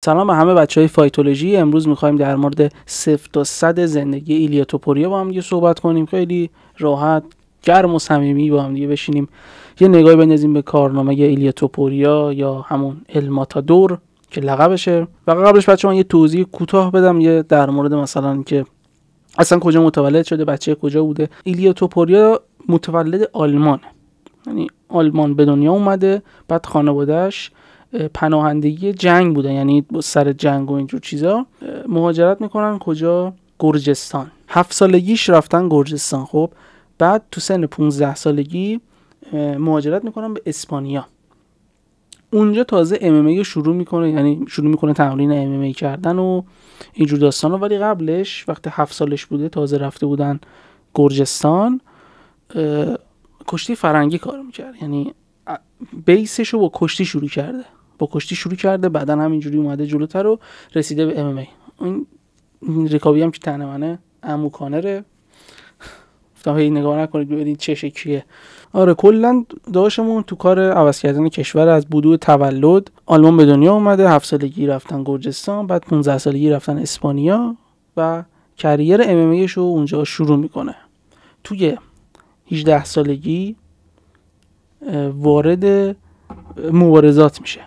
سلام به همه بچهای فایتولوژی. امروز می‌خوایم در مورد 0 تا 100 زندگی ایلیا توپوریا با هم دیگه صحبت کنیم. خیلی راحت، گرم و صمیمی با هم دیگه بشینیم یه نگاهی بندازیم به کارنامه ایلیا توپوریا یا همون الماتادور که لقبشه. و قبلش بچه‌ها یه توضیح کوتاه بدم یه در مورد مثلا که اصلا کجا متولد شده، بچه کجا بوده. ایلیا توپوریا متولد آلمانه، یعنی آلمان به دنیا اومده. بعد خانواده‌اش پناهندگی جنگ بودن، یعنی سر جنگ و اینجور چیزا مهاجرت میکنن کجا؟ گرجستان. 7 سالگیش رفتن گرجستان. خب بعد تو سن 15 سالگی مهاجرت میکنن به اسپانیا. اونجا تازه MMA شروع میکنه، یعنی شروع میکنه تمرین MMA کردن و اینجور داستانا. ولی قبلش وقتی 7 سالش بوده تازه رفته بودن گرجستان، کشتی فرنگی کار میکرد، یعنی بیسشو با کشتی شروع کرده. بعدا همینجوری اومده جلوتر و رسیده به MMA. این رکابی هم که تنه منه عمو کانره، گفتم هی نگاه نکنید ببینید چه شکلیه. آره کلا داشتمون تو کار عوض کردن کشور از بدو تولد آلمان به دنیا اومده. 7 سالگی رفتن گرجستان، بعد 15 سالگی رفتن اسپانیا و کریر MMA شو اونجا شروع میکنه. توی 18 سالگی وارد مبارزات میشه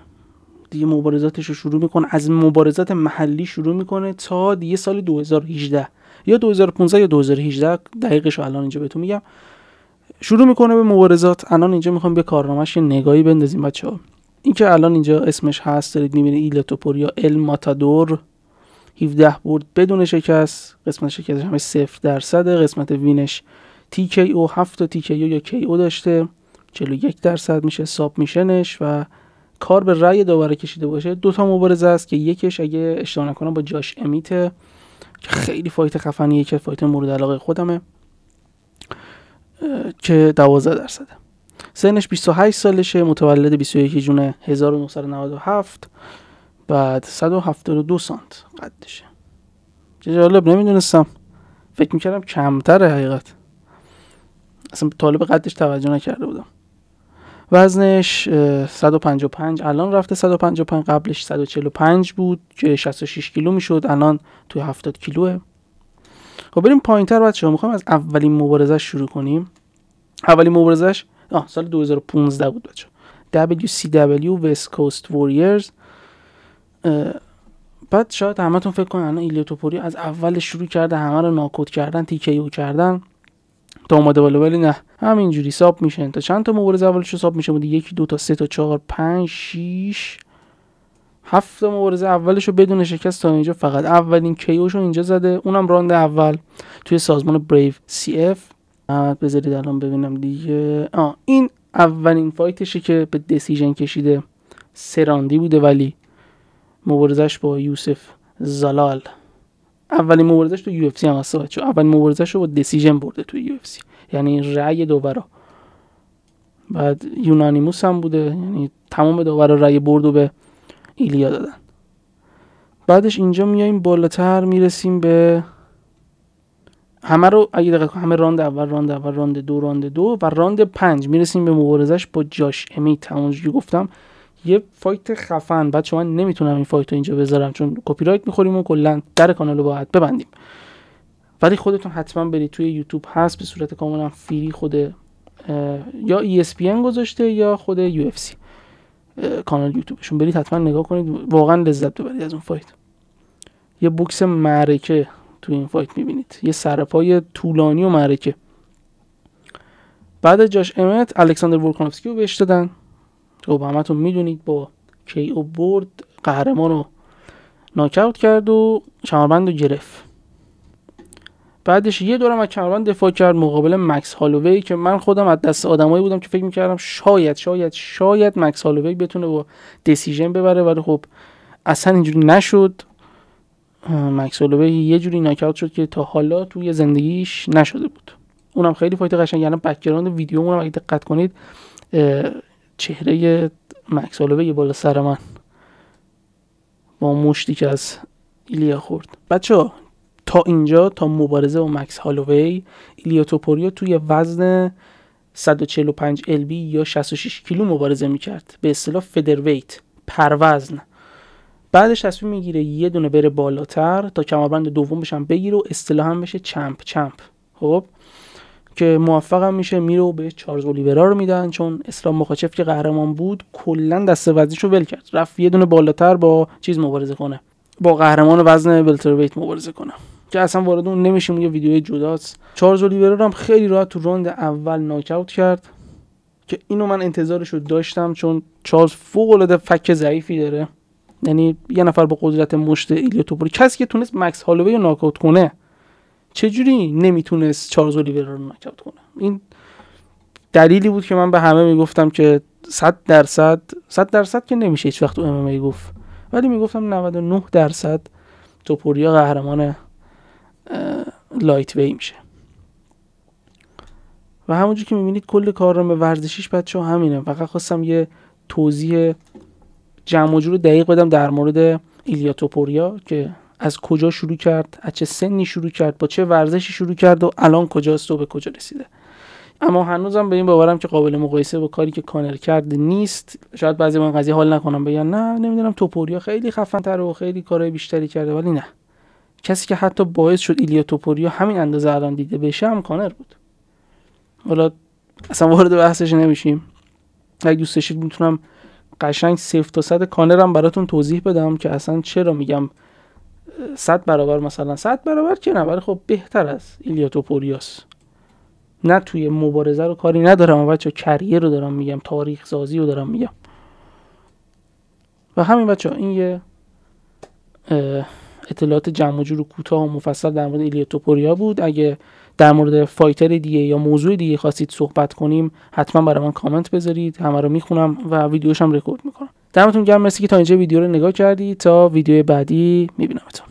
دیگه. مبارزاتش رو شروع میکنه، از مبارزات محلی شروع میکنه تا دیگه سال 2018 یا 2015 یا 2018 دقیقش رو الان اینجا بهتون میگم. شروع میکنه به مبارزات. الان اینجا میخوام به کارنامه‌اش یه نگاهی بندازیم بچه‌ها. این که الان اینجا اسمش هست دارید میبینید، ایلیا توپوریا الماتادور، 17 برد بدون شکست. قسمت شکستش همش 0%. قسمت وینش TKO 7 تا TKO یا KO داشته، 41% میشه ساب میشنش. و کار به رأی داور کشیده باشه. 2 تا مبارزه است که یکیش اگه اشتباه نکنم با جاش امیت که خیلی فایت خفنیه، که فایت مورد علاقه خودمه، که 12%. سنش 28 سالشه، متولد 21 ژوئیه 1997. بعد 172 سانت قدشه. چه جالب، نمیدونستم، فکر میکردم کمتره حقیقت، اصلا طالب قدش توجه نکرده بودم. وزنش 155، الان رفته 155. قبلش 145 بود که 66 کیلو میشد، الان توی 70 کیلوه. خب بریم پایین‌تر بچه‌ها. میخوایم از اولین مبارزش شروع کنیم. اولین مبارزش سال 2015 بود بچه‌ها، WCW West Coast Warriors. بعد شاید همتون فکر کنن ایلیا توپوریا از اول شروع کرده همه رو ناکوت کردن، TKO کردن تا اومده بالا، ولی نه، همینجوری ساب میشن. تا چند تا مبارزه اولش ساب میشه بود، 1 2 تا 3 تا 4 5 6 7 تا مبارزه اولش رو بدون شکست تا اینجا. فقط اولین KO شو اینجا زده، اونم راند اول توی سازمان بریو CF. بذارید الان ببینم دیگه. این اولین فایتشه که به دیسیژن کشیده، 3 راندی بوده، ولی مبارزش با یوسف زلال، اولین مبارزش تو UFC هم هست بچه‌ها. اولین مبارزش رو با دیسیژن برده تو UFC، یعنی رأی داورا. بعد یونانیموس هم بوده، یعنی تمام داورا رأی برد و به ایلیا دادن. بعدش اینجا میایم بالاتر، میرسیم به همه رو اگه دقیقا همه راند اول، راند دو و راند 5 میرسیم به مبارزش با جاش امیت. همونجوری گفتم یه فایت خفن. بچه من نمیتونم این فایت رو اینجا بذارم چون کپی رایت میخوریم و کلا در کانال رو باید ببندیم، ولی خودتون حتما برید توی یوتیوب هست به صورت کاملا فری، خود یا ESPN گذاشته یا خود UFC کانال یوتیوبشون، برید حتما نگاه کنید، واقعا لذت ببرید از اون فایت. یه بوکس معرکه توی این فایت میبینید، یه سرپای طولانی و معرکه. بعد جاش امیت الکساندر ولکانوفسکی رو بهش دادن. خب همتون میدونید با KO برد، قهرمان رو ناکاوت کرد و کمربند رو گرفت. بعدش یه دورم از کمربند دفاع کرد مقابل مکس هالووی، که من خودم از دست آدمایی بودم که فکر میکردم شاید مکس هالووی بتونه با دیسیژن ببره، ولی خب اصلا اینجوری نشد. مکس هالووی یه جوری ناکاوت شد که تا حالا توی زندگیش نشده بود. اونم خیلی فایت قشنگ، یعنی بک‌گراند ویدیومون اگه دقت کنید چهره مکس هالووی بالا سر من با مشتی که از ایلیا خورد. بچه‌ها تا اینجا، تا مبارزه با مکس هالووی، ایلیا توپوریا توی وزن 145 LB یا 66 کیلو مبارزه میکرد، به اصطلاح فدرویت، پروزن. بعدش تصمیم میگیره یه دونه بره بالاتر تا کمربند دوم بشم بگیره و اصطلاحاً بشه چمپ. خب که موفقم میشه، میره و به چارلز اولیورا رو میدن، چون اسلام مخاچف که قهرمان بود کلا دسته وزنیشو ول کرد، رفت یه دونه بالاتر با چیز مبارزه کنه، با قهرمان وزن ولترویت مبارزه کنه که اصلا وارد اون نمیشیم، یه ویدیو جداست. چارلز اولیورا رو هم خیلی راحت تو راند اول ناک اوت کرد که اینو من انتظارشو داشتم، چون چارلز فوق العاده فک ضعیفی داره، یعنی یه نفر با قدرت مشت ایلیا توپوری، کسی که تونست مکس هالووی رو ناک اوت کنه چجوری نمیتونست چارلز اولیورا رو ناک اوت کنه؟ این دلیلی بود که من به همه میگفتم که 100% که نمیشه هیچ وقت تو ام ام ای گفت، ولی میگفتم 99% توپوریا قهرمان لایت وی میشه. و همونجور که میبینید کل کارنامه ورزشیش بچه‌ها همینه. فقط خواستم یه توضیح جمع و جور دقیق بدم در مورد ایلیا توپوریا که از کجا شروع کرد، از چه سنی شروع کرد، با چه ورزشی شروع کرد و الان کجاست و به کجا رسیده. اما هنوزم به این باورم که قابل مقایسه با کاری که کانر کرد نیست. شاید بعضی من قضیه حال نکنم بگن نه نمیدونم توپوریا خیلی خفن‌تره و خیلی کارهای بیشتری کرده، ولی نه، کسی که حتی باعث شد ایلیا توپوریا همین اندازه الان دیده بشه هم کانر بود. حالا اصلا وارد بحثش نمیشیم. اگه دوست داشتید میتونم قشنگ 0 تا 100 کانرم براتون توضیح بدم که اصلا چرا میگم 100 برابر، مثلا 100 برابر که نه، ولی خب بهتر از ایلیا توپوریاست. نه توی مبارزه رو کاری ندارم، اما بچه کریر رو دارم میگم، تاریخ سازی رو دارم میگم. و همین بچه این یه اطلاعات جمع و جور کوتاه و مفصل در مورد ایلیا توپوریا بود. اگه در مورد فایتر دیگه یا موضوع دیگه خواستید صحبت کنیم حتما برای من کامنت بذارید، همه رو میخونم و ویدیوش هم رکورد میکنم. دمتون گرم، مرسی که تا اینجا ویدیو رو نگاه کردید. تا ویدیو بعدی میبینمتون.